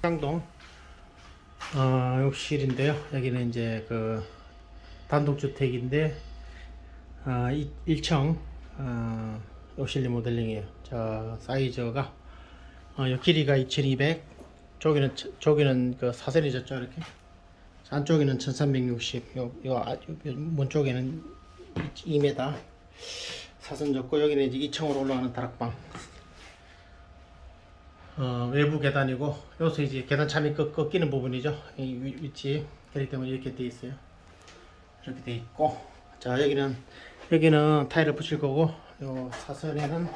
행당동 욕실인데요. 여기는 이제 그 단독주택인데 1층 욕실리모델링이에요. 자, 사이즈가 길이가 2200, 저기는 그 사선이 졌죠. 이렇게 안쪽에는 1360, 문 쪽에는 2m 사선 졌고, 여기는 이제 2층으로 올라가는 다락방. 외부 계단이고, 여기서 이제 계단 참이 꺾이는 부분이죠. 이 위치. 그렇기 때문에 이렇게 돼 있어요. 이렇게 돼 있고, 자, 여기는 타일을 붙일 거고, 요 사선에는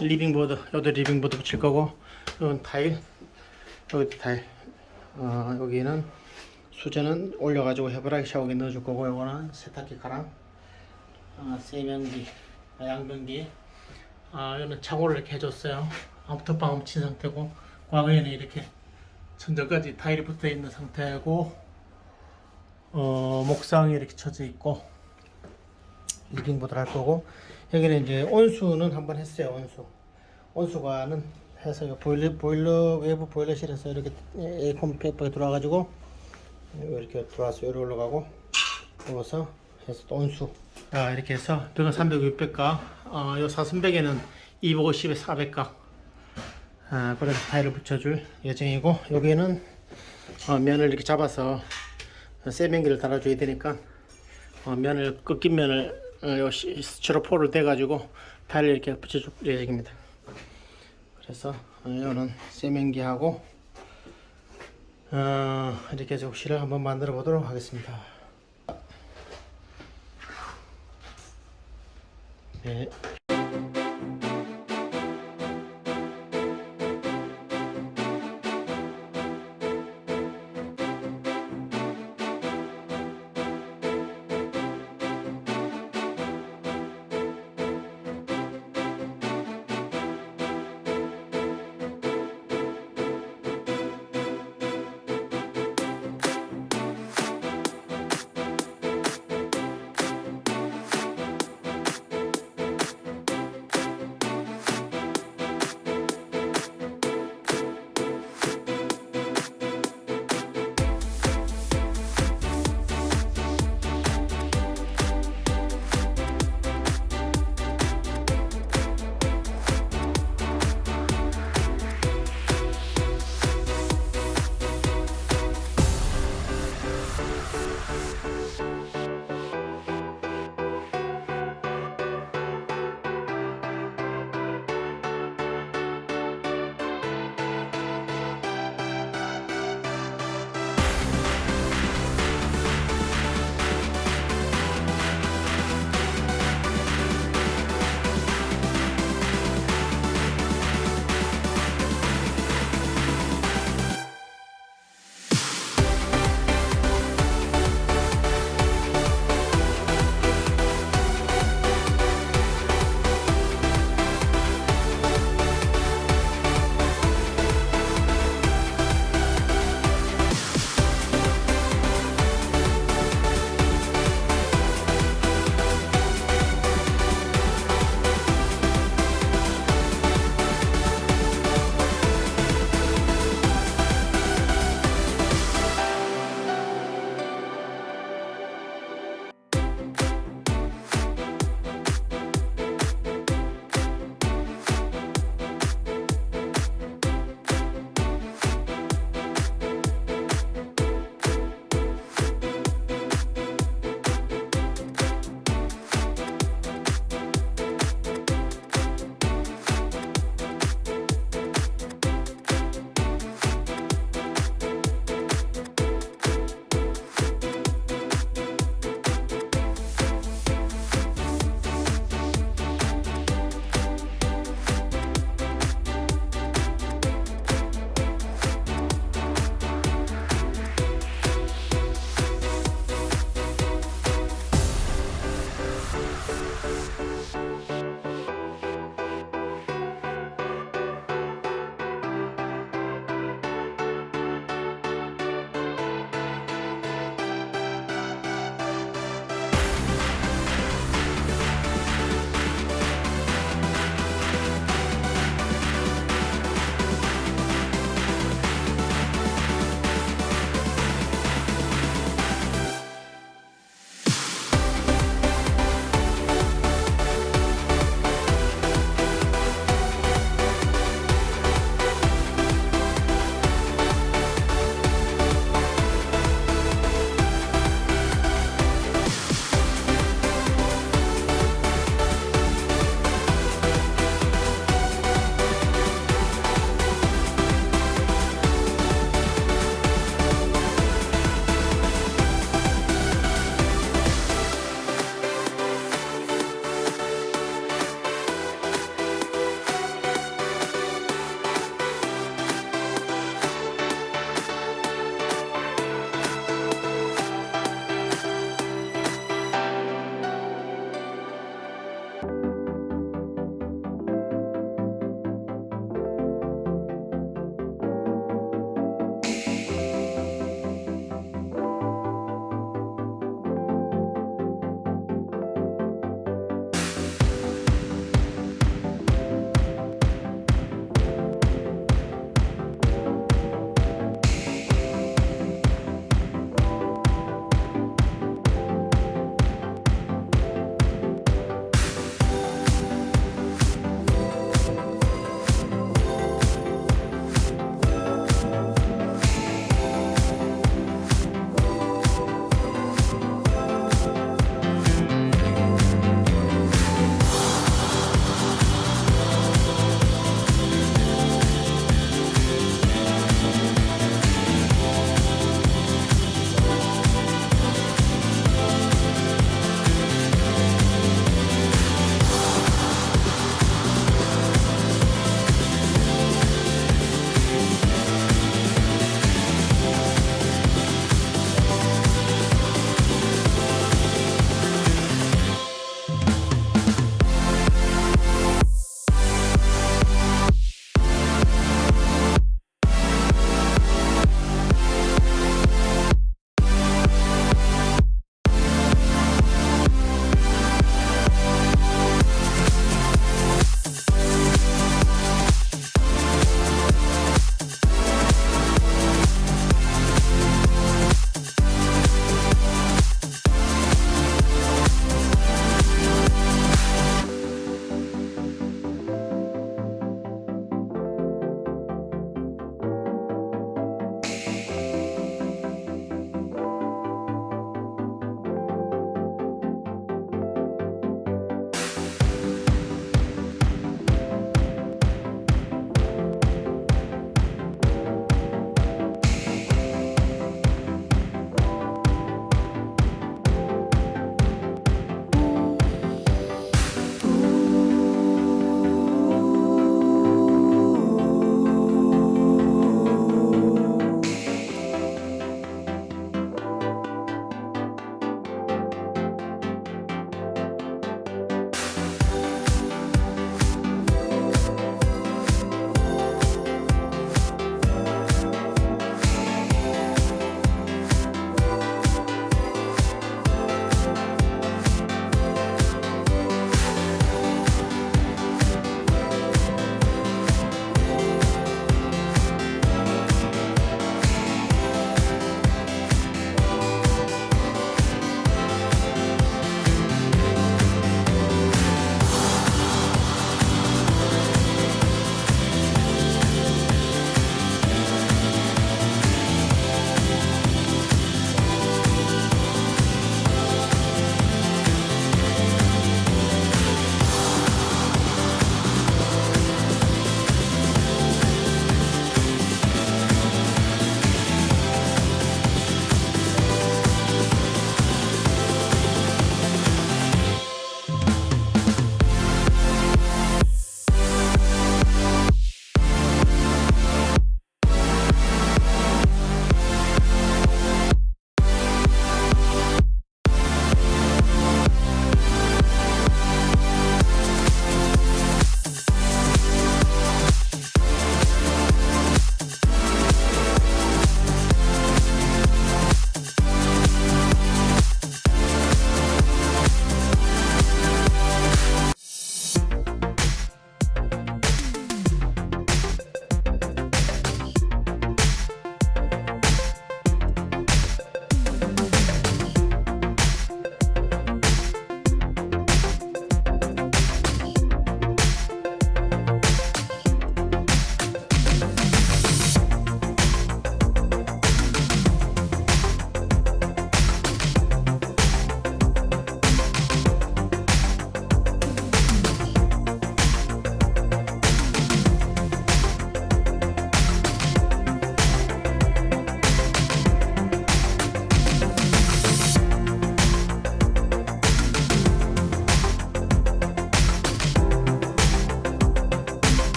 리빙보드, 여기도 리빙보드 붙일 거고, 여기는 타일, 여기도 타일. 여기는 수전은 올려가지고 해바라기 샤워기 넣어줄 거고, 요거는 세탁기 가랑, 세면기, 양변기. 여기는 창호를 이렇게 해줬어요. 아무튼 방음 친 상태고, 과거에는 이렇게 천장까지 타일이 붙어 있는 상태고, 목상이 이렇게 쳐져 있고, 리빙보드를 할 거고, 여기는 이제 온수는 한번 했어요. 온수관은 해서 보일러 외부 보일러실에서 이렇게 에어컨 페퍼에 들어와가지고 이렇게 들어와서 여기 올라가고, 여기서 해서 또 온수. 자, 이렇게 해서 벽은 300, 600가, 요 사선벽에는 250에 400가. 그래서 타일을 붙여줄 예정이고, 여기는 면을 이렇게 잡아서 세면기를 달아줘야 되니까 면을 꺾인 면을 스티로폼을 대가지고 타일을 이렇게 붙여줄 예정입니다. 그래서 이거는 세면기하고 이렇게 해서 욕실을 한번 만들어 보도록 하겠습니다. 네.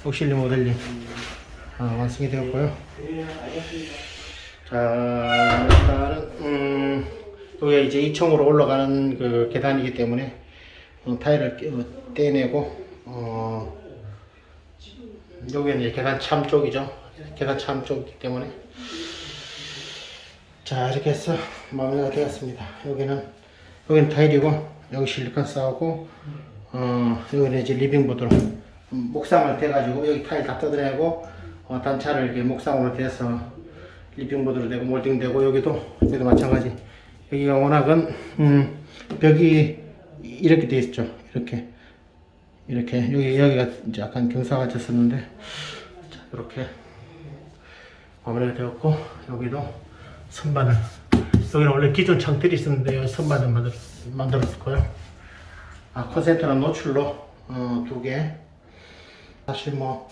욕실리모델링 완성이 되었고요. 자, 일단은 여기가 이제 2층으로 올라가는 그 계단이기 때문에 타일을 떼내고 여기는 이제 계단 참 쪽이죠. 계단 참 쪽이기 때문에 자, 이렇게 해서 마무리가 되었습니다. 여기는 타일이고 여기 실리콘 싸우고 여기는 이제 리빙보드로 목상을 대가지고 여기 타일 다 뜯어내고 단차를 이렇게 목상으로 대서 리빙보드로 되고 몰딩되고 여기도 마찬가지. 여기가 워낙은 벽이 이렇게 돼 있죠. 이렇게 여기가 이제 약간 경사가 졌었는데 자, 이렇게 마무리가 되었고 여기도 선반을 여기는 원래 기존 창틀이 있었는데 여기 선반을 만들었고요. 콘센트는 노출로 2개. 사실 뭐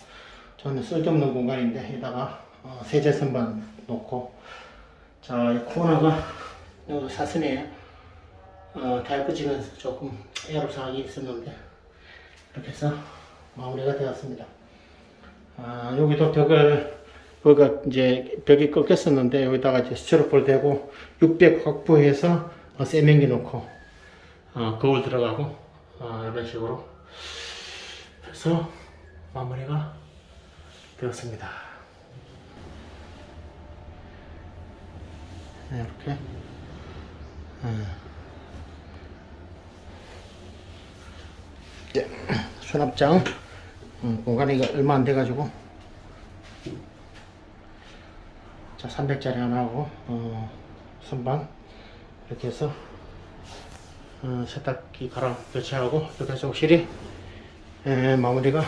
저는 쓸데없는 공간인데 여기다가 세제 선반 놓고 자, 이 코너가 여기 사선이에요. 타일 붙이면서 조금 애로사항이 있었는데 이렇게 해서 마무리가 되었습니다. 여기도 여기가 이제 벽이 꺾였었는데 여기다가 이제 스티로폴 대고 600 확보해서 세면기 놓고 거울 들어가고 이런 식으로 해서 마무리가 되었습니다. 이렇게 수납장 공간이 얼마 안 돼가지고 자 300짜리 하나 하고 선반 이렇게 해서 세탁기 갈아 교체하고 이렇게 해서 확실히 마무리가